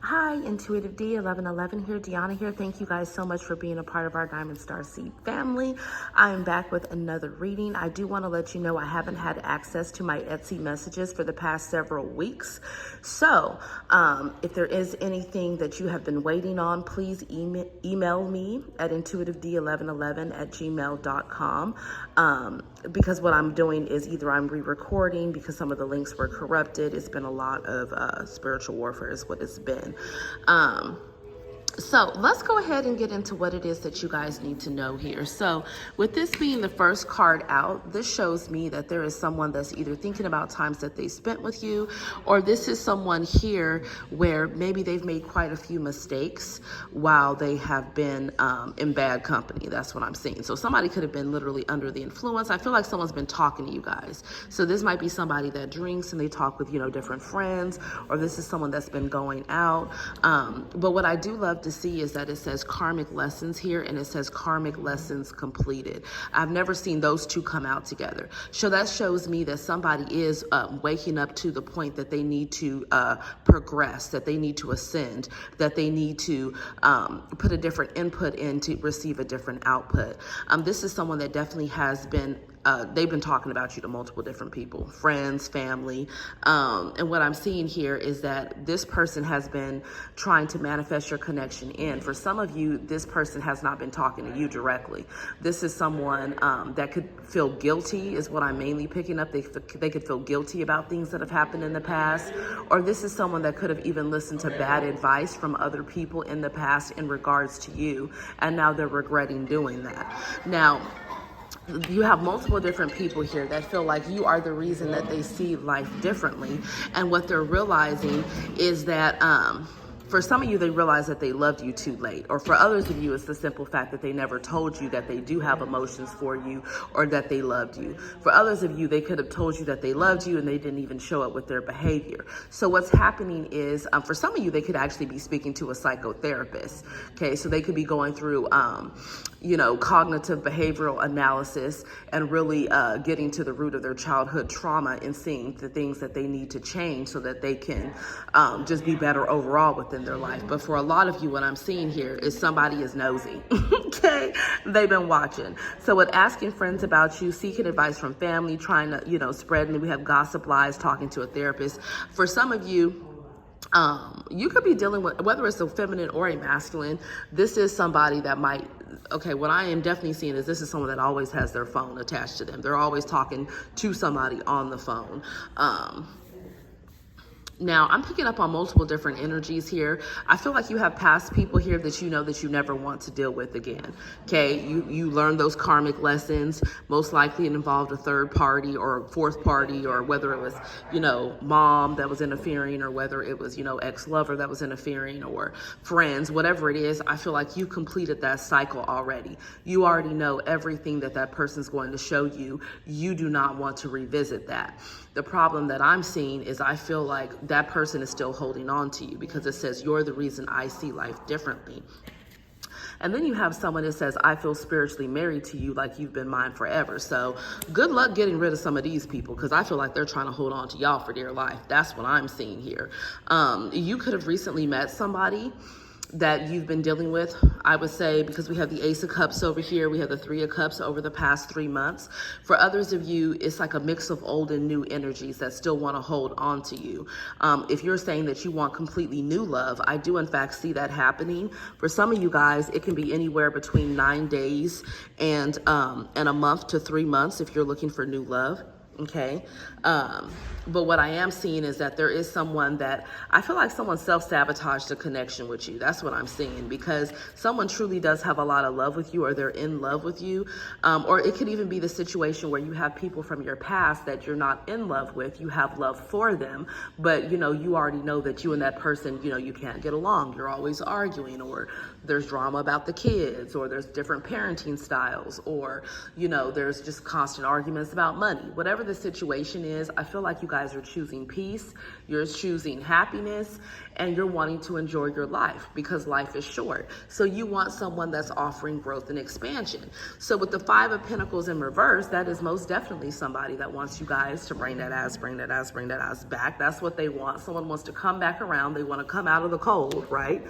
Hi, Intuitive D 1111 here, Dionna here. Thank you guys so much for being a part of our Diamond Star Seed family. I am back with another reading. I do want to let you know I haven't had access to my Etsy messages for the past several weeks. So if there is anything that you have been waiting on, please email me at intuitived1111@gmail.com. Because what I'm doing is either I'm re-recording because some of the links were corrupted. It's been a lot of spiritual warfare is what it's been. So let's go ahead and get into what it is that you guys need to know here. So with this being the first card out, this shows me that there is someone that's either thinking about times that they spent with you, or this is someone here where maybe they've made quite a few mistakes while they have been in bad company. That's what I'm seeing. So somebody could have been literally under the influence. I feel like someone's been talking to you guys. So this might be somebody that drinks and they talk with, different friends, or this is someone that's been going out. But what I do love to see is that it says karmic lessons here, and it says karmic lessons completed. I've never seen those two come out together. So that shows me that somebody is waking up to the point that they need to progress, that they need to ascend, that they need to put a different input in to receive a different output. This is someone that definitely has been they've been talking about you to multiple different people, friends, family. And what I'm seeing here is that this person has been trying to manifest your connection in. For some of you, this person has not been talking to you directly. This is someone that could feel guilty is what I'm mainly picking up. They could feel guilty about things that have happened in the past. Or this is someone that could have even listened to bad advice from other people in the past in regards to you. And now they're regretting doing that. Now, you have multiple different people here that feel like you are the reason that they see life differently. And what they're realizing is that for some of you, they realize that they loved you too late. Or for others of you, it's the simple fact that they never told you that they do have emotions for you or that they loved you. For others of you, they could have told you that they loved you and they didn't even show it with their behavior. So what's happening is, for some of you, they could actually be speaking to a psychotherapist. Okay, so they could be going through, cognitive behavioral analysis and really getting to the root of their childhood trauma and seeing the things that they need to change so that they can just be better overall within their life. But for a lot of you, what I'm seeing here is somebody is nosy. Okay, they've been watching. So with asking friends about you, seeking advice from family, trying to spreading, we have gossip lies, talking to a therapist. For some of you, you could be dealing with, whether it's a feminine or a masculine, this is somebody that might, what I am definitely seeing is this is someone that always has their phone attached to them. They're always talking to somebody on the phone. Now, I'm picking up on multiple different energies here. I feel like you have past people here that you know that you never want to deal with again. Okay, you learned those karmic lessons. Most likely it involved a third party or a fourth party, or whether it was, mom that was interfering, or whether it was, ex-lover that was interfering, or friends, whatever it is. I feel like you completed that cycle already. You already know everything that person's going to show you. You do not want to revisit that. The problem that I'm seeing is I feel like that person is still holding on to you because it says you're the reason I see life differently. And then you have someone that says, I feel spiritually married to you like you've been mine forever. So good luck getting rid of some of these people because I feel like they're trying to hold on to y'all for dear life. That's what I'm seeing here. You could have recently met somebody that you've been dealing with, I would say, because we have the Ace of Cups over here, we have the Three of Cups over the past 3 months. For others of you, it's like a mix of old and new energies that still want to hold on to you. If you're saying that you want completely new love, I do in fact see that happening. For some of you guys, it can be anywhere between 9 days and a month to 3 months if you're looking for new love. Okay. But what I am seeing is that there is someone that I feel like someone self-sabotaged a connection with you. That's what I'm seeing, because someone truly does have a lot of love with you, or they're in love with you. Or it could even be the situation where you have people from your past that you're not in love with. You have love for them, but you already know that you and that person, you can't get along. You're always arguing, or there's drama about the kids, or there's different parenting styles, or, there's just constant arguments about money. Whatever the situation is, I feel like you guys are choosing peace, you're choosing happiness, and you're wanting to enjoy your life because life is short. So you want someone that's offering growth and expansion. So with the Five of Pentacles in reverse, that is most definitely somebody that wants you guys to bring that ass back. That's what they want. Someone wants to come back around. They want to come out of the cold, right?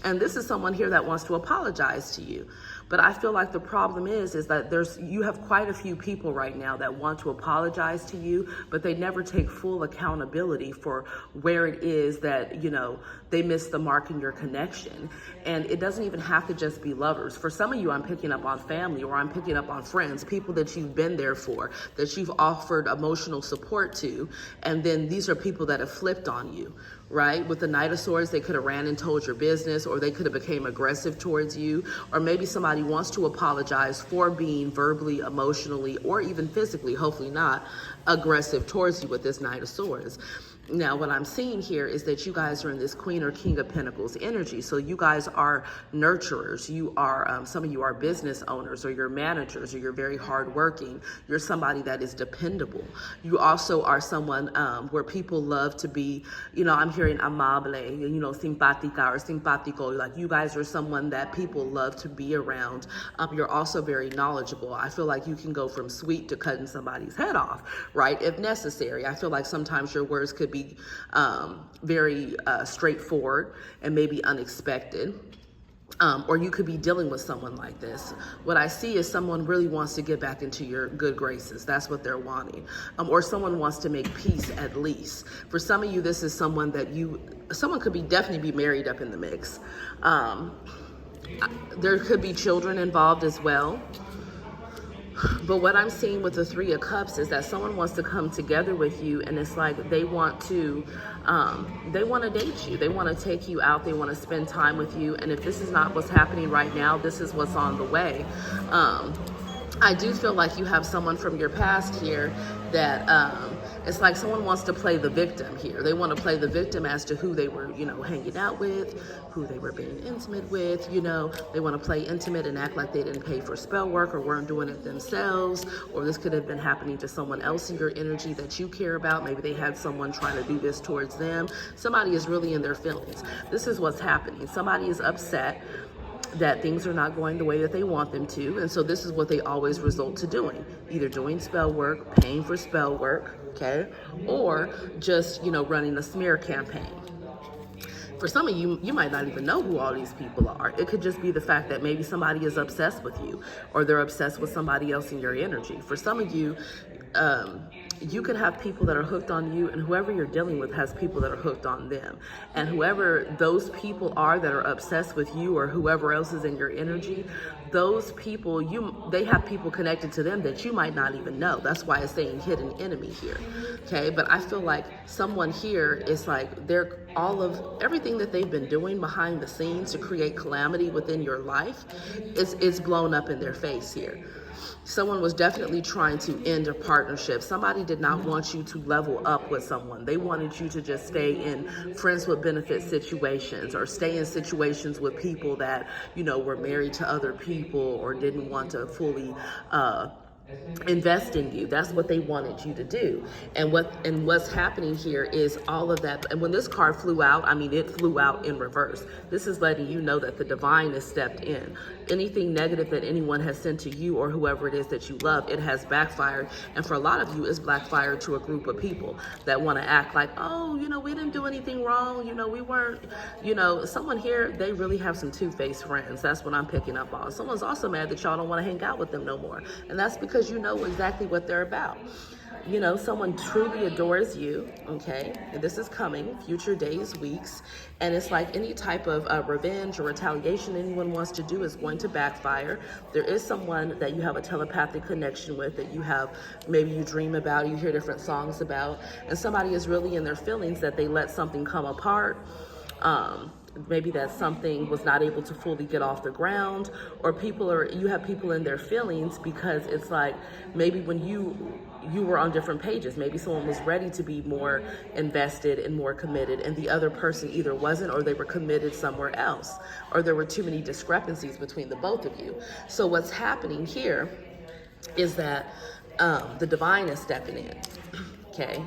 And this is someone here that wants to apologize to you. But I feel like the problem is that you have quite a few people right now that want to apologize to you, but they never take full accountability for where it is that, you know, they missed the mark in your connection. And it doesn't even have to just be lovers. For some of you, I'm picking up on family, or I'm picking up on friends, people that you've been there for, that you've offered emotional support to. And then these are people that have flipped on you, right? With the Knight of Swords, they could have ran and told your business, or they could have became aggressive towards you, or maybe somebody wants to apologize for being verbally, emotionally, or even physically, hopefully not, aggressive towards you with this Knight of Swords. Now, what I'm seeing here is that you guys are in this Queen or King of Pentacles energy. So you guys are nurturers. You are, some of you are business owners, or you're managers, or you're very hardworking. You're somebody that is dependable. You also are someone where people love to be, you know, I'm hearing amable, you know, simpática or simpático. Like, you guys are someone that people love to be around. You're also very knowledgeable. I feel like you can go from sweet to cutting somebody's head off, right? If necessary. I feel like sometimes your words could be very straightforward and maybe unexpected. Or you could be dealing with someone like this. What I see is someone really wants to get back into your good graces. That's what they're wanting. Or someone wants to make peace at least. For some of you, this is someone that someone could definitely be married up in the mix. There could be children involved as well. But what I'm seeing with the Three of Cups is that someone wants to come together with you, and it's like they want to date you. They want to take you out. They want to spend time with you. And if this is not what's happening right now, this is what's on the way. I do feel like you have someone from your past here that it's like someone wants to play the victim here. They want to play the victim as to who they were, you know, hanging out with, who they were being intimate with, you know. They want to play intimate and act like they didn't pay for spell work or weren't doing it themselves, or this could have been happening to someone else in your energy that you care about. Maybe they had someone trying to do this towards them. Somebody is really in their feelings. This is what's happening. Somebody is upset that things are not going the way that they want them to. And so this is what they always resort to doing, either doing spell work, paying for spell work, okay, or just, you know, running a smear campaign. For some of you, you might not even know who all these people are. It could just be the fact that maybe somebody is obsessed with you, or they're obsessed with somebody else in your energy. For some of you, you could have people that are hooked on you, and whoever you're dealing with has people that are hooked on them. And whoever those people are that are obsessed with you, or whoever else is in your energy, those people, they have people connected to them that you might not even know. That's why it's saying hidden enemy here. Okay, but I feel like someone here is like they're all of everything that they've been doing behind the scenes to create calamity within your life is blown up in their face here. Someone was definitely trying to end a partnership. Somebody did not want you to level up with someone. They wanted you to just stay in friends with benefit situations, or stay in situations with people that, you know, were married to other people or didn't want to fully invest in you. That's what they wanted you to do. And what's happening here is all of that. And when this card flew out, I mean, it flew out in reverse. This is letting you know that the divine has stepped in. Anything negative that anyone has sent to you, or whoever it is that you love, it has backfired. And for a lot of you, it's backfired to a group of people that want to act like, oh, you know, we didn't do anything wrong. You know, we weren't, you know, someone here, they really have some two-faced friends. That's what I'm picking up on. Someone's also mad that y'all don't want to hang out with them no more. And that's because you know exactly what they're about. You know, someone truly adores you, okay? And this is coming, future days, weeks. And it's like any type of revenge or retaliation anyone wants to do is going to backfire. There is someone that you have a telepathic connection with, that you have, maybe you dream about, you hear different songs about, and somebody is really in their feelings that they let something come apart. Maybe that something was not able to fully get off the ground, or you have people in their feelings because it's like maybe when you were on different pages, maybe someone was ready to be more invested and more committed, and the other person either wasn't, or they were committed somewhere else, or there were too many discrepancies between the both of you. So what's happening here is that the divine is stepping in, okay?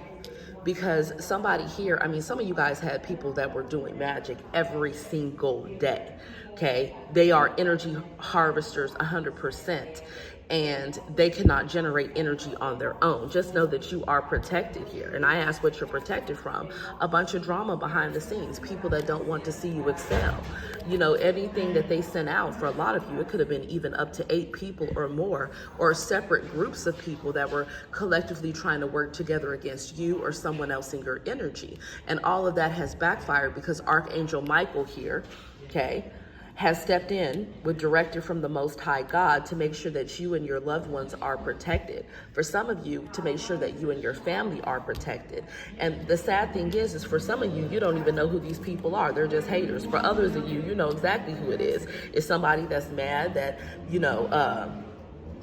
Because somebody here, I mean, some of you guys had people that were doing magic every single day, okay? They are energy harvesters 100%, and they cannot generate energy on their own. Just know that you are protected here. And I ask what you're protected from. A bunch of drama behind the scenes, people that don't want to see you excel. You know, anything that they sent out, for a lot of you, it could have been even up to 8 people or more, or separate groups of people that were collectively trying to work together against you or someone else in your energy. And all of that has backfired because Archangel Michael here, okay, has stepped in with directive from the Most High God to make sure that you and your loved ones are protected. For some of you, to make sure that you and your family are protected. And the sad thing is for some of you, you don't even know who these people are. They're just haters. For others of you, you know exactly who it is. It's somebody that's mad that, you know,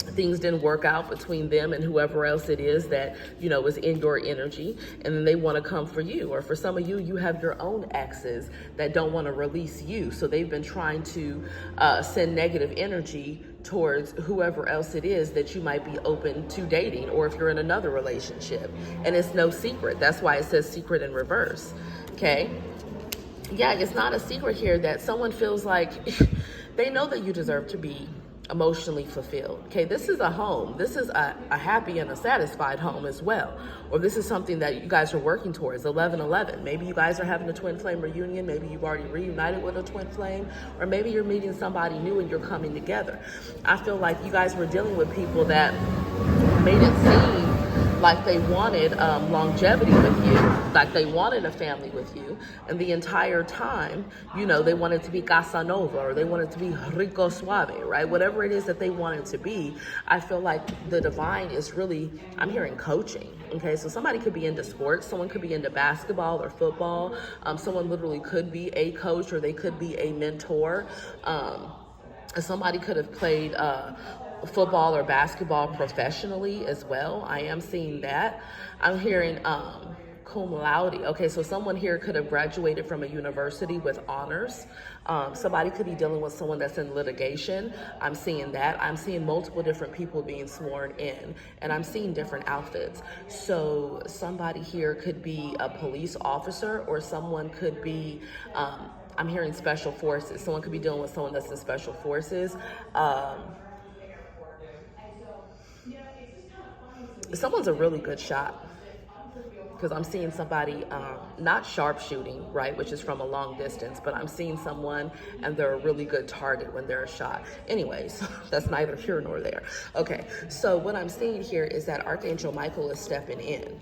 things didn't work out between them and whoever else it is that, you know, is in your energy, and then they want to come for you. Or for some of you, you have your own exes that don't want to release you, so they've been trying to send negative energy towards whoever else it is that you might be open to dating, or if you're in another relationship. And it's no secret. That's why it says secret in reverse, okay? Yeah, it's not a secret here that someone feels like they know that you deserve to be emotionally fulfilled. Okay, this is a home. This is a happy and a satisfied home as well. Or this is something that you guys are working towards, 11-11. Maybe you guys are having a twin flame reunion. Maybe you've already reunited with a twin flame. Or maybe you're meeting somebody new and you're coming together. I feel like you guys were dealing with people that made it seem like they wanted longevity with you, like they wanted a family with you, and the entire time, you know, they wanted to be Casa Nova, or they wanted to be Rico Suave, right? Whatever it is that they wanted to be, I feel like the divine is really, I'm hearing coaching, okay? So somebody could be into sports, someone could be into basketball or football, someone literally could be a coach, or they could be a mentor. Somebody could have played football or basketball professionally as well. I am seeing that. I'm hearing cum laude. Okay, so someone here could have graduated from a university with honors. Somebody could be dealing with someone that's in litigation. I'm seeing that. I'm seeing multiple different people being sworn in, and I'm seeing different outfits. So somebody here could be a police officer, or someone could be I'm hearing special forces. Someone could be dealing with someone that's in special forces. Someone's a really good shot, because I'm seeing somebody not sharpshooting, right, which is from a long distance, but I'm seeing someone and they're a really good target when they're shot. Anyways, that's neither here nor there. Okay, so what I'm seeing here is that Archangel Michael is stepping in.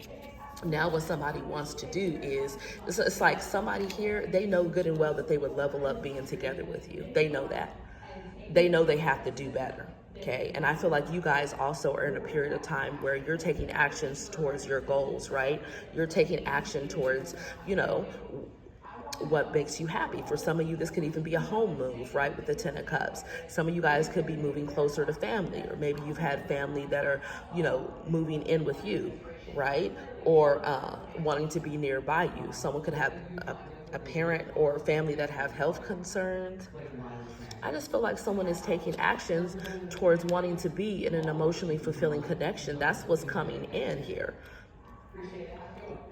Now what somebody wants to do is, it's like somebody here, they know good and well that they would level up being together with you. They know that. They know they have to do better. Okay, and I feel like you guys also are in a period of time where you're taking actions towards your goals, right? You're taking action towards, you know, what makes you happy. For some of you, this could even be a home move, right, with the 10 of Cups. Some of you guys could be moving closer to family, or maybe you've had family that are, you know, moving in with you, right? Or wanting to be nearby you. Someone could have a parent or family that have health concerns. I just feel like someone is taking actions towards wanting to be in an emotionally fulfilling connection. That's what's coming in here.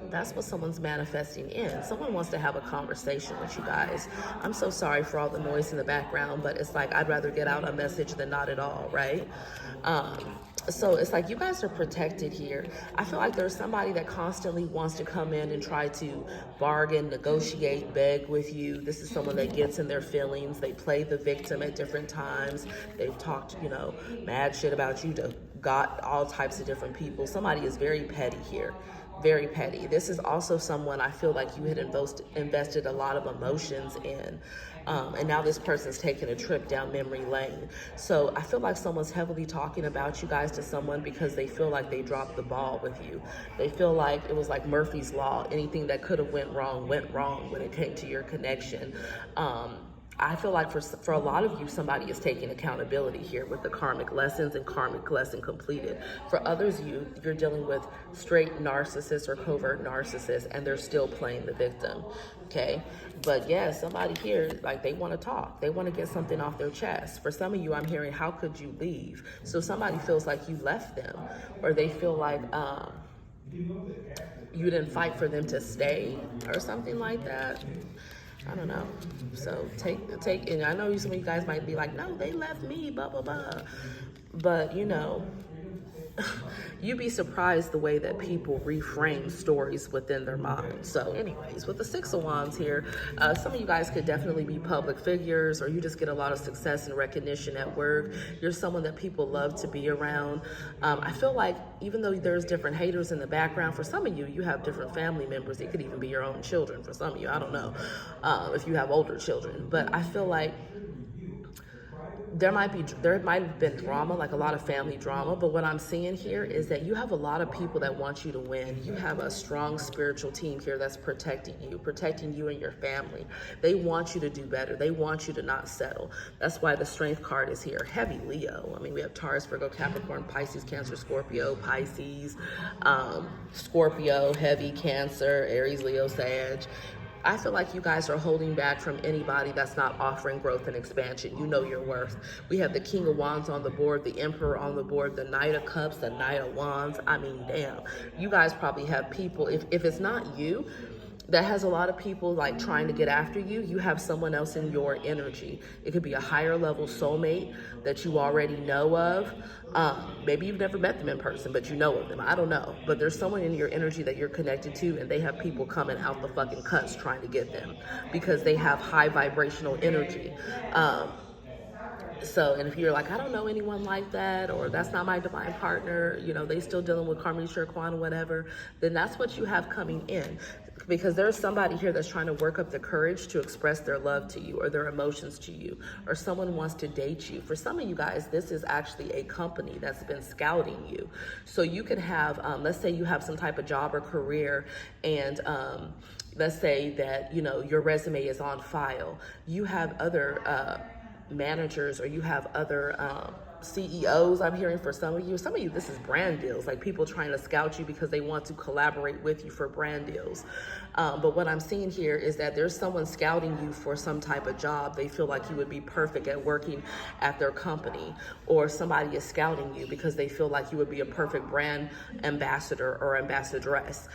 That's what someone's manifesting in. Someone wants to have a conversation with you guys. I'm so sorry for all the noise in the background, but it's like I'd rather get out a message than not at all, right? So it's like you guys are protected here. I feel like there's somebody that constantly wants to come in and try to bargain, negotiate, beg with you. This is someone that gets in their feelings. They play the victim at different times. They've talked, you know, mad shit about you to got all types of different people. Somebody is very petty here. Very petty. This is also someone I feel like you had invested a lot of emotions in. And now this person's taking a trip down memory lane. So I feel like someone's heavily talking about you guys to someone because they feel like they dropped the ball with you. They feel like it was like Murphy's Law. Anything that could have went wrong when it came to your connection. I feel like for a lot of you, somebody is taking accountability here with the karmic lessons and karmic lesson completed. For others, you're dealing with straight narcissists or covert narcissists, and they're still playing the victim. Okay, but yeah, somebody here, like, they want to talk, they want to get something off their chest. For some of you, I'm hearing, how could you leave? So somebody feels like you left them, or they feel like you didn't fight for them to stay, or something like that. I don't know. So take, and I know some of you guys might be like, no, they left me, blah, blah, blah. But, you know, you'd be surprised the way that people reframe stories within their mind. So anyways, with the Six of Wands here, some of you guys could definitely be public figures, or you just get a lot of success and recognition at work. You're someone that people love to be around. I feel like even though there's different haters in the background, for some of you, you have different family members. It could even be your own children for some of you. I don't know if you have older children, but I feel like there might have been drama, like a lot of family drama, but what I'm seeing here is that you have a lot of people that want you to win. You have a strong spiritual team here that's protecting you and your family. They want you to do better. They want you to not settle. That's why the Strength card is here. Heavy Leo. I mean, we have Taurus, Virgo, Capricorn, Pisces, Cancer, Scorpio, Pisces, Scorpio, heavy Cancer, Aries, Leo, Sag. I feel like you guys are holding back from anybody that's not offering growth and expansion. You know your worth. We have the King of Wands on the board, the Emperor on the board, the Knight of Cups, the Knight of Wands. I mean, damn. You guys probably have people, if it's not you, that has a lot of people like trying to get after you, you have someone else in your energy. It could be a higher level soulmate that you already know of. Maybe you've never met them in person, but you know of them. I don't know. But there's someone in your energy that you're connected to, and they have people coming out the fucking cuts trying to get them because they have high vibrational energy. So, and if you're like, I don't know anyone like that, or that's not my divine partner, you know, they still dealing with karma, quantum, whatever, then that's what you have coming in. Because there's somebody here that's trying to work up the courage to express their love to you or their emotions to you, or someone wants to date you. For some of you guys, this is actually a company that's been scouting you. So you could have, let's say you have some type of job or career, and let's say that, you know, your resume is on file. You have other managers, or you have other CEOs, I'm hearing for some of you. Some of you, this is brand deals, like people trying to scout you because they want to collaborate with you for brand deals. But what I'm seeing here is that there's someone scouting you for some type of job. They feel like you would be perfect at working at their company, or somebody is scouting you because they feel like you would be a perfect brand ambassador or ambassadress.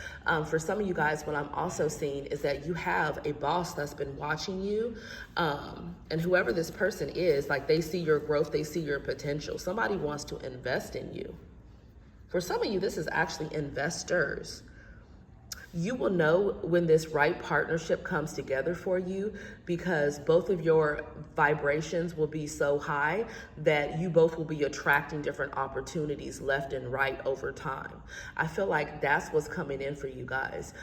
For some of you guys, what I'm also seeing is that you have a boss that's been watching you, and whoever this person is, like, they see your growth, they see your potential. Somebody wants to invest in you. For some of you, this is actually investors. You will know when this right partnership comes together for you, because both of your vibrations will be so high that you both will be attracting different opportunities left and right over time. I feel like that's what's coming in for you guys.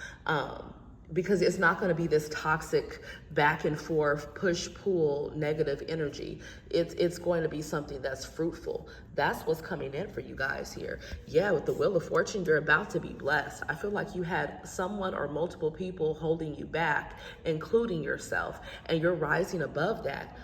Because it's not going to be this toxic back and forth, push, pull, negative energy. It's going to be something that's fruitful. That's what's coming in for you guys here. Yeah, with the Wheel of Fortune, you're about to be blessed. I feel like you had someone or multiple people holding you back, including yourself, and you're rising above that.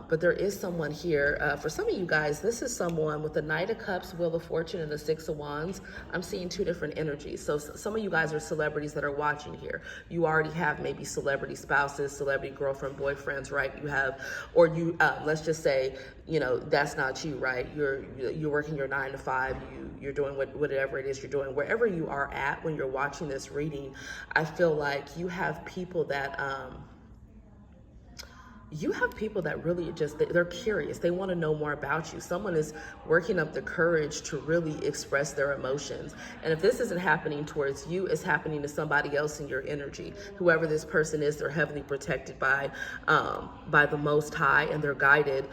But there is someone here. For some of you guys, this is someone with the Knight of Cups, Wheel of Fortune, and the Six of Wands. I'm seeing two different energies. So some of you guys are celebrities that are watching here. You already have maybe celebrity spouses, celebrity girlfriend, boyfriends, right? You have, or you, let's just say, you know, that's not you, right? You're working your 9 to 5. You're doing whatever it is you're doing. Wherever you are at when you're watching this reading, I feel like you have people that, really just, they're curious. They want to know more about you. Someone is working up the courage to really express their emotions. And if this isn't happening towards you, it's happening to somebody else in your energy. Whoever this person is, they're heavily protected by the Most High, and they're guided,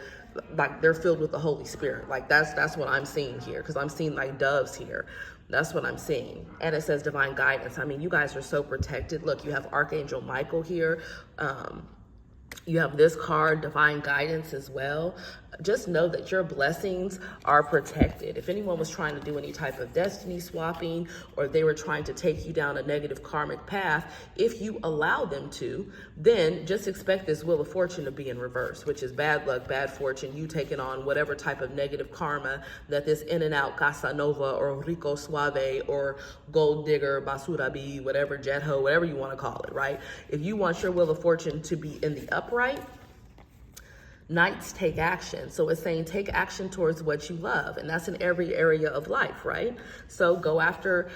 like they're filled with the Holy Spirit. Like that's what I'm seeing here, because I'm seeing like doves here. That's what I'm seeing. And it says divine guidance. I mean, you guys are so protected. Look, you have Archangel Michael here. You have this card, divine guidance as well. Just know that your blessings are protected. If anyone was trying to do any type of destiny swapping, or they were trying to take you down a negative karmic path, if you allow them to, then just expect this Wheel of Fortune to be in reverse, which is bad luck, bad fortune, you taking on whatever type of negative karma that this in and out Casanova or Rico Suave or Gold Digger, Basurabi, whatever, Jet Ho, whatever you want to call it, right? If you want your Wheel of Fortune to be in the upright, Knights take action. So it's saying take action towards what you love. And that's in every area of life, right? So go after,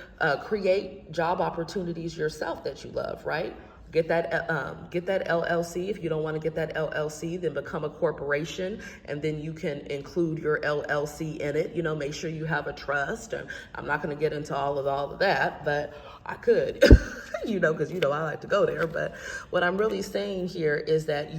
create job opportunities yourself that you love, right? Get that LLC. If you don't want to get that LLC, then become a corporation, and then you can include your LLC in it. You know, make sure you have a trust. And I'm not going to get into all of that, but I could, because I like to go there. But what I'm really saying here is that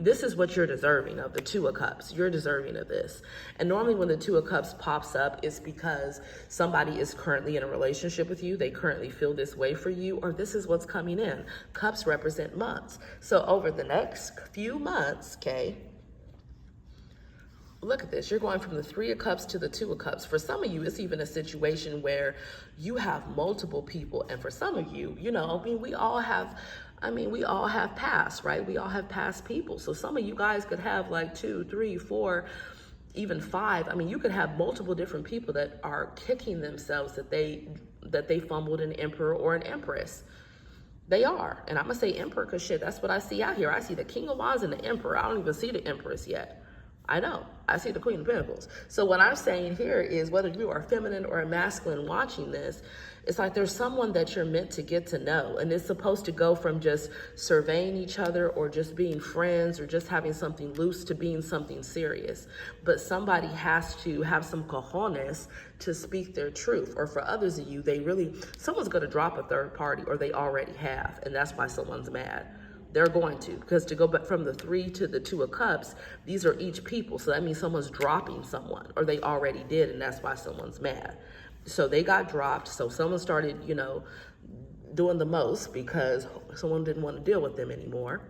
this is what you're deserving of, the Two of Cups. You're deserving of this. And normally when the Two of Cups pops up, it's because somebody is currently in a relationship with you. They currently feel this way for you, or this is what's coming in. Cups represent months. So over the next few months, okay, look at this. You're going from the Three of Cups to the Two of Cups. For some of you, it's even a situation where you have multiple people. And for some of you, we all have past, right? We all have past people. So some of you guys could have like 2, 3, 4, even 5. You could have multiple different people that are kicking themselves that they fumbled an emperor or an empress. They are. And I'm going to say emperor because shit, that's what I see out here. I see the King of Wands and the emperor. I don't even see the empress yet. I know. I see the Queen of Pentacles. So what I'm saying here is, whether you are feminine or a masculine watching this, it's like there's someone that you're meant to get to know. And it's supposed to go from just surveying each other or just being friends or just having something loose to being something serious. But somebody has to have some cojones to speak their truth. Or for others of you, someone's going to drop a third party, or they already have. And that's why someone's mad. They're going to, because to go back from the 3 to the 2 of Cups, these are each people. So that means someone's dropping someone, or they already did, and that's why someone's mad. So they got dropped. So someone started, doing the most because someone didn't want to deal with them anymore.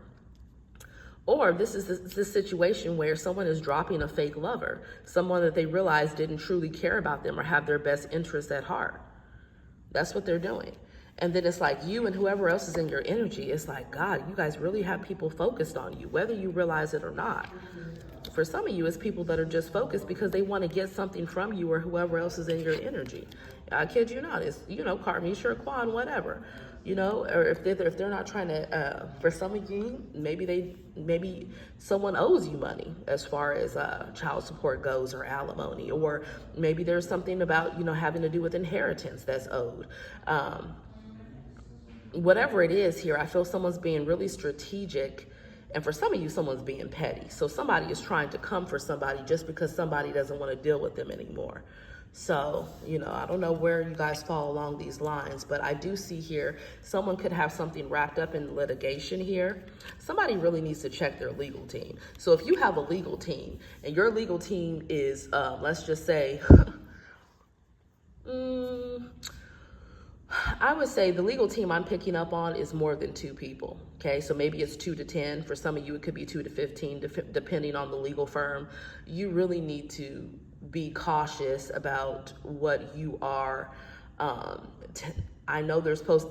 Or this is the situation where someone is dropping a fake lover, someone that they realize didn't truly care about them or have their best interests at heart. That's what they're doing. And then it's like you and whoever else is in your energy, it's like, God, you guys really have people focused on you, whether you realize it or not. For some of you, it's people that are just focused because they want to get something from you or whoever else is in your energy. I kid you not. It's, Karmisha, Quan, whatever. Or if they're not trying to, for some of you, maybe someone owes you money as far as child support goes, or alimony, or maybe there's something about, having to do with inheritance that's owed. Whatever it is here, I feel someone's being really strategic. And for some of you, someone's being petty. So somebody is trying to come for somebody just because somebody doesn't want to deal with them anymore. So, I don't know where you guys fall along these lines, but I do see here, someone could have something wrapped up in litigation here. Somebody really needs to check their legal team. So if you have a legal team and your legal team is, let's just say, I would say the legal team I'm picking up on is more than 2 people. Okay, so maybe it's 2 to 10. For some of you, it could be 2 to 15, depending on the legal firm. You really need to be cautious about what you are. I know there's supposed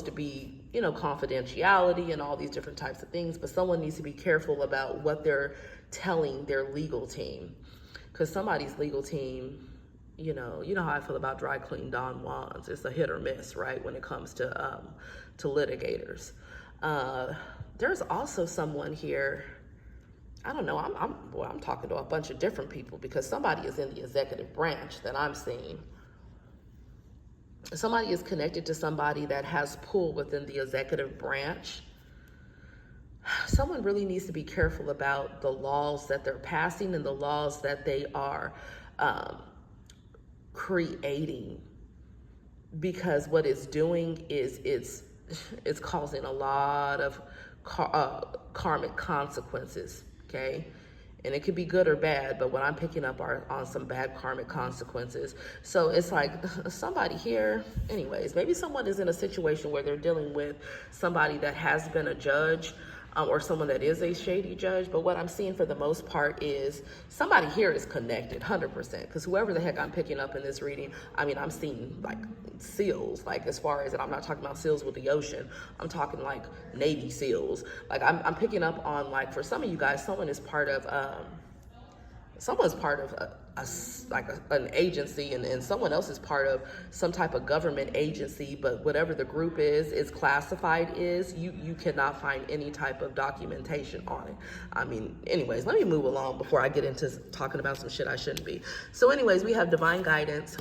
to be, confidentiality and all these different types of things, but someone needs to be careful about what they're telling their legal team, because somebody's legal team, you know how I feel about dry clean Don Juans. It's a hit or miss, right, when it comes to litigators. There's also someone here, I don't know, I'm talking to a bunch of different people, because somebody is in the executive branch that I'm seeing. Somebody is connected to somebody that has pull within the executive branch. Someone really needs to be careful about the laws that they're passing and the laws that they are creating, because what it's doing is it's causing a lot of karmic consequences, okay? And it could be good or bad, but what I'm picking up are on some bad karmic consequences. So it's like somebody here, anyways, maybe someone is in a situation where they're dealing with somebody that has been a judge, or someone that is a shady judge. But what I'm seeing for the most part is somebody here is connected 100%, because whoever the heck I'm picking up in this reading, I mean, I'm seeing like SEALs, like as far as, and I'm not talking about SEALs with the ocean, I'm talking like Navy SEALs. Like I'm picking up on, like, for some of you guys, someone's part of an agency, and someone else is part of some type of government agency, but whatever the group is classified, you cannot find any type of documentation on it. I mean, anyways, let me move along before I get into talking about some shit I shouldn't be. So anyways, we have divine guidance.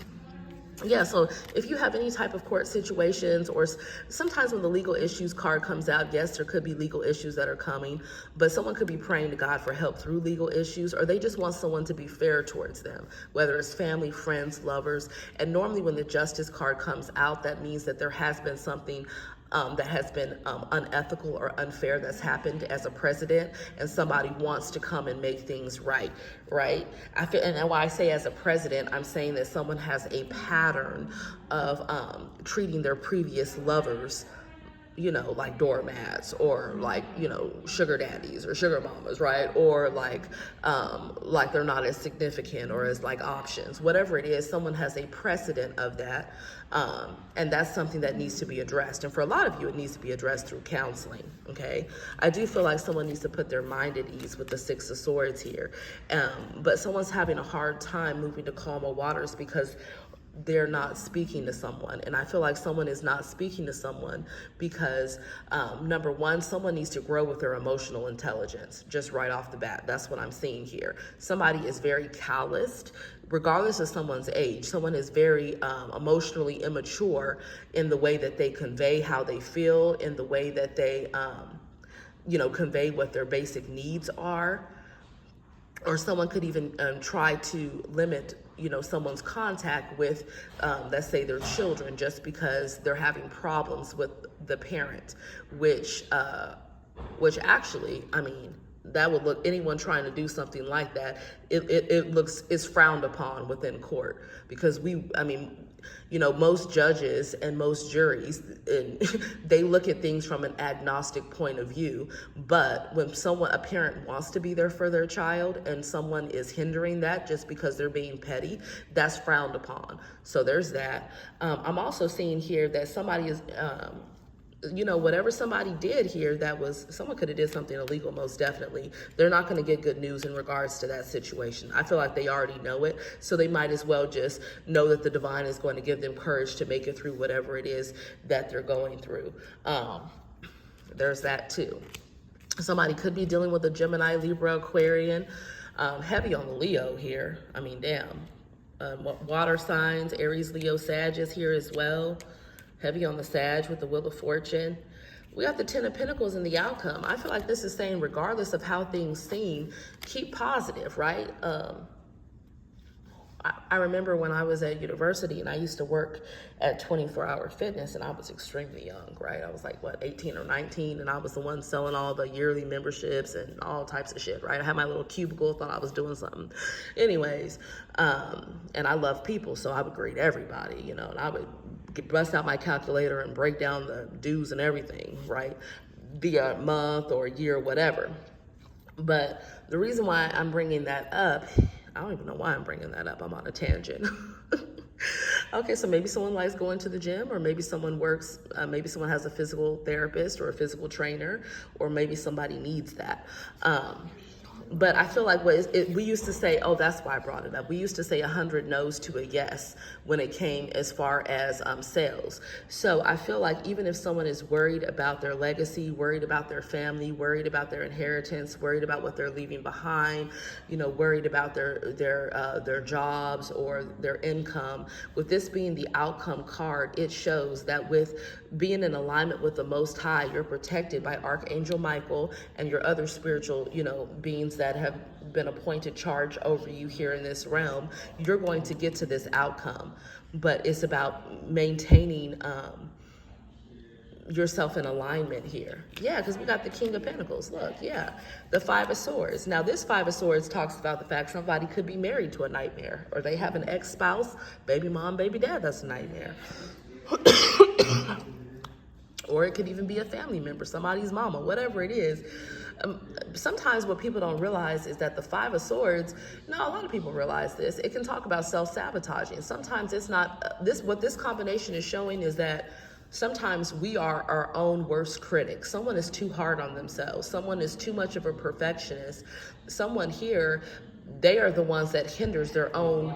Yeah, so if you have any type of court situations, or sometimes when the legal issues card comes out, yes, there could be legal issues that are coming, but someone could be praying to God for help through legal issues, or they just want someone to be fair towards them, whether it's family, friends, lovers. And normally when the justice card comes out, that means that there has been something that has been unethical or unfair that's happened as a president, and somebody wants to come and make things right. I feel, and why I say as a president, I'm saying that someone has a pattern of treating their previous lovers, you know, like doormats, or like, you know, sugar daddies or sugar mamas, right? Or like they're not as significant or as like options. Whatever it is, someone has a precedent of that. And that's something that needs to be addressed. And for a lot of you, it needs to be addressed through counseling, okay? I do feel like someone needs to put their mind at ease with the Six of Swords here. But someone's having a hard time moving to calmer waters because they're not speaking to someone. And I feel like someone is not speaking to someone because, number one, someone needs to grow with their emotional intelligence, just right off the bat. That's what I'm seeing here. Somebody is very calloused, regardless of someone's age. Someone is very emotionally immature in the way that they convey how they feel, in the way that they, convey what their basic needs are. Or someone could even try to limit, someone's contact with, let's say, their children, just because they're having problems with the parent, which actually, I mean, that would look, anyone trying to do something like that, it's frowned upon within court, because most judges and most juries, they look at things from an agnostic point of view. But when a parent wants to be there for their child and someone is hindering that just because they're being petty, that's frowned upon. So there's that. I'm also seeing here that somebody is, whatever somebody did here, someone could have did something illegal, most definitely. They're not going to get good news in regards to that situation. I feel like they already know it, so they might as well just know that the divine is going to give them courage to make it through whatever it is that they're going through. There's that too. Somebody could be dealing with a Gemini, Libra, Aquarian, heavy on the Leo here. I mean, damn. Water signs, Aries, Leo, Sag is here as well. Heavy on the Sag with the Wheel of Fortune. We got the Ten of Pentacles in the outcome. I feel like this is saying, regardless of how things seem, keep positive, right? I remember when I was at university and I used to work at 24-Hour Fitness, and I was extremely young, right? I was like, 18 or 19, and I was the one selling all the yearly memberships and all types of shit, right? I had my little cubicle, thought I was doing something. Anyways, and I love people, so I would greet everybody, and I would bust out my calculator and break down the dues and everything, right? Be a month or a year, whatever. But the reason why I'm bringing that up, I don't even know why I'm bringing that up. I'm on a tangent. Okay, so maybe someone likes going to the gym, or maybe someone maybe someone has a physical therapist or a physical trainer, or maybe somebody needs that. But I feel like we used to say, oh, that's why I brought it up. We used to say 100 no's to a yes when it came as far as sales. So I feel like even if someone is worried about their legacy, worried about their family, worried about their inheritance, worried about what they're leaving behind, worried about their jobs or their income, with this being the outcome card, it shows that with being in alignment with the Most High, you're protected by Archangel Michael and your other spiritual, beings that have been appointed charge over you here in this realm. You're going to get to this outcome, but it's about maintaining yourself in alignment here. Yeah, because we got the King of Pentacles. Look, yeah, the Five of Swords. Now, this Five of Swords talks about the fact somebody could be married to a nightmare, or they have an ex-spouse, baby mom, baby dad, that's a nightmare. or it could even be a family member, somebody's mama, whatever it is. Sometimes what people don't realize is that the Five of Swords, a lot of people realize this, it can talk about self-sabotaging. Sometimes it's not, what this combination is showing is that sometimes we are our own worst critic. Someone is too hard on themselves. Someone is too much of a perfectionist. Someone here, they are the ones that hinders their own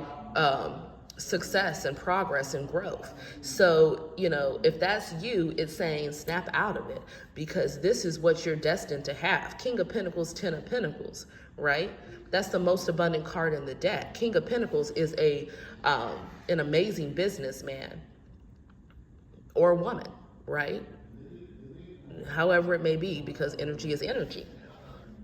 success and progress and growth. So, if that's you, it's saying snap out of it, because this is what you're destined to have. King of Pentacles, Ten of Pentacles, right? That's the most abundant card in the deck. King of Pentacles is an amazing businessman or woman, right? However it may be, because energy is energy.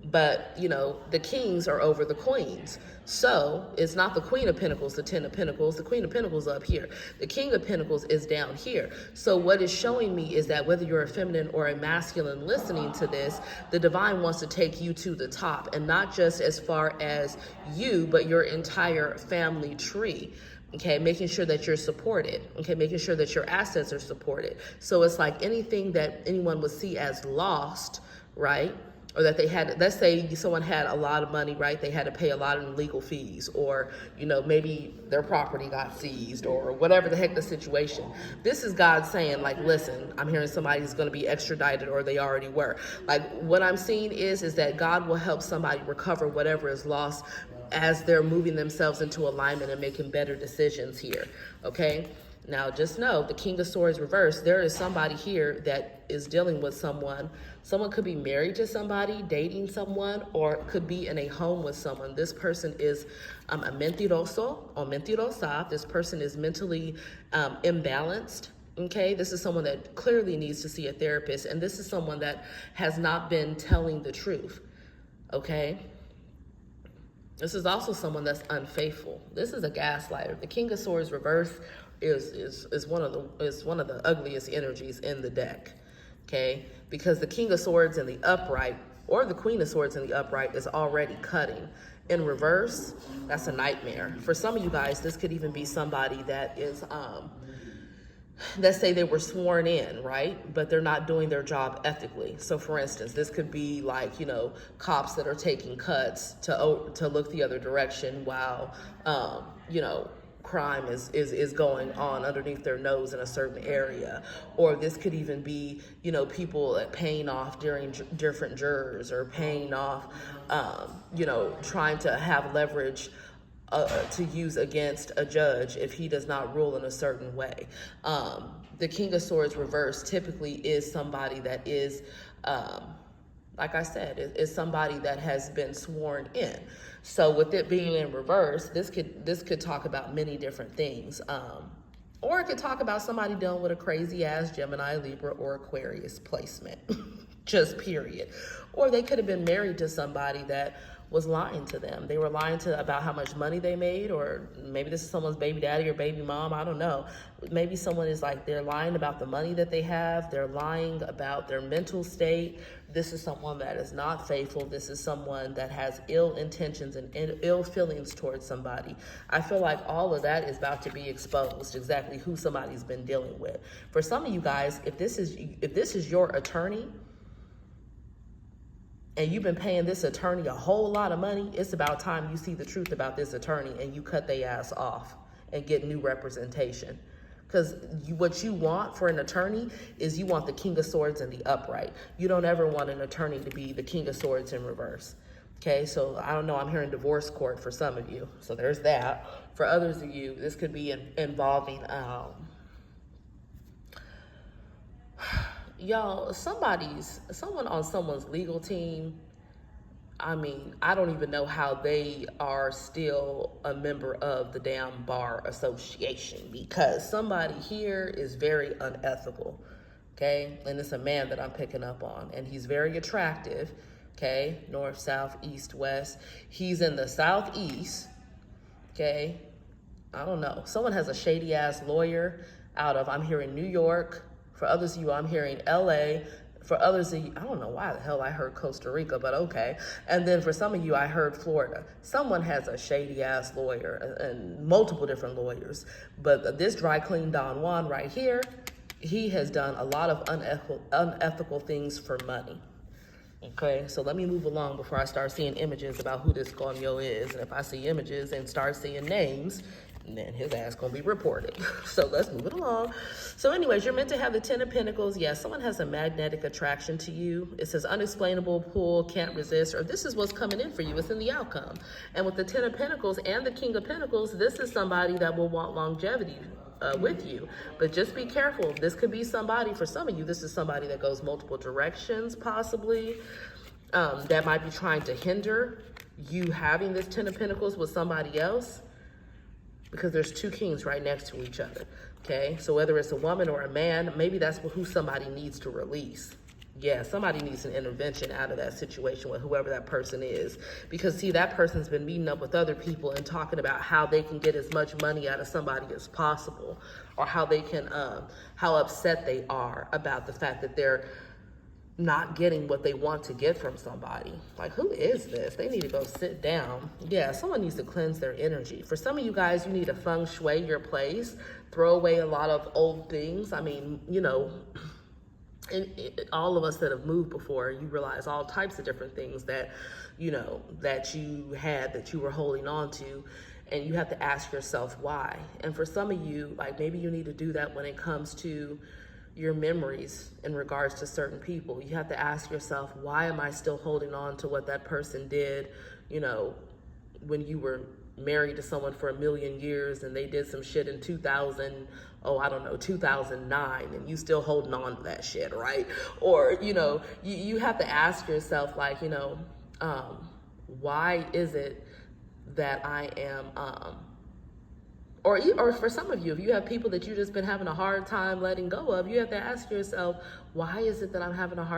But, the kings are over the queens. So it's not the Queen of Pentacles, the Ten of Pentacles. The Queen of Pentacles up here. The King of Pentacles is down here. So what is showing me is that whether you're a feminine or a masculine listening to this, the divine wants to take you to the top, and not just as far as you, but your entire family tree. Okay, making sure that you're supported. Okay, making sure that your assets are supported. So it's like anything that anyone would see as lost, right? Or that they had, let's say someone had a lot of money, right? They had to pay a lot of legal fees, or, maybe their property got seized, or whatever the heck the situation. This is God saying, like, listen, I'm hearing somebody's going to be extradited, or they already were. Like, what I'm seeing is that God will help somebody recover whatever is lost as they're moving themselves into alignment and making better decisions here, okay? Now, just know, the King of Swords reversed, there is somebody here that is dealing with someone. Someone could be married to somebody, dating someone, or could be in a home with someone. This person is a mentiroso or mentirosa. This person is mentally imbalanced. Okay, this is someone that clearly needs to see a therapist, and this is someone that has not been telling the truth. Okay? This is also someone that's unfaithful. This is a gaslighter. The King of Swords reverse is one of the ugliest energies in the deck. Okay, because the King of Swords in the upright, or the Queen of Swords in the upright, is already cutting. In reverse, that's a nightmare. For some of you guys, this could even be somebody that is let's say they were sworn in, right? But they're not doing their job ethically. So for instance, this could be like, cops that are taking cuts to look the other direction while, crime is going on underneath their nose in a certain area. Or this could even be, people paying off during different jurors, or paying off, trying to have leverage to use against a judge if he does not rule in a certain way. The King of Swords reverse typically is somebody that is, like I said, is somebody that has been sworn in. So with it being in reverse, this could talk about many different things. Or it could talk about somebody dealing with a crazy ass Gemini, Libra, or Aquarius placement, just period. Or they could have been married to somebody that was lying to them. They were lying about how much money they made, or maybe this is someone's baby daddy or baby mom, I don't know. Maybe someone is like, they're lying about the money that they have, they're lying about their mental state. This is someone that is not faithful. This is someone that has ill intentions and ill feelings towards somebody. I feel like all of that is about to be exposed, exactly who somebody's been dealing with. For some of you guys, if this is your attorney, and you've been paying this attorney a whole lot of money, it's about time you see the truth about this attorney and you cut their ass off and get new representation. Because what you want for an attorney is you want the King of Swords in the upright. You don't ever want an attorney to be the King of Swords in reverse. Okay, so I don't know, I'm hearing divorce court for some of you. So there's that. For others of you, this could be involving, y'all, someone on someone's legal team. I mean, I don't even know how they are still a member of the damn bar association, because somebody here is very unethical, okay? And it's a man that I'm picking up on, and he's very attractive, okay? North, south, east, west. He's in the southeast, okay? I don't know. Someone has a shady ass lawyer out of, I'm hearing New York. For others of you, I'm hearing LA. For others of you, I don't know why the hell I heard Costa Rica, but okay. And then for some of you, I heard Florida. Someone has a shady ass lawyer, and multiple different lawyers. But this dry clean Don Juan right here, he has done a lot of unethical things for money. Okay, so let me move along before I start seeing images about who this Gomyo is. And if I see images and start seeing names, then his ass gonna be reported. So let's move it along. So anyways, you're meant to have the 10 of Pentacles. Yes, someone has a magnetic attraction to you. It says unexplainable pull, can't resist, or this is what's coming in for you. It's in the outcome. And with the 10 of Pentacles and the King of Pentacles, this is somebody that will want longevity with you. But just be careful. This could be somebody, for some of you, this is somebody that goes multiple directions, possibly, that might be trying to hinder you having this 10 of Pentacles with somebody else, because there's two kings right next to each other. Okay, so whether it's a woman or a man, maybe that's who somebody needs to release. Yeah, somebody needs an intervention out of that situation with whoever that person is. Because see, that person's been meeting up with other people and talking about how they can get as much money out of somebody as possible, or how they can, how upset they are about the fact that they're not getting what they want to get from somebody. Like, who is this? They need to go sit down. Yeah, someone needs to cleanse their energy. For some of you guys, you need to feng shui your place, throw away a lot of old things. I mean, you know, all of us that have moved before, you realize all types of different things that, you know, that you had, that you were holding on to, and you have to ask yourself why. And for some of you, like, maybe you need to do that when it comes to your memories in regards to certain people. You have to ask yourself, why am I still holding on to what that person did, you know, when you were married to someone for 1,000,000 years and they did some shit in 2009, and you still holding on to that shit, right? Or, you know, you have to ask yourself, like, you know, why is it that I am, or for some of you, if you have people that you just been having a hard time letting go of, you have to ask yourself, why is it that I'm having a hard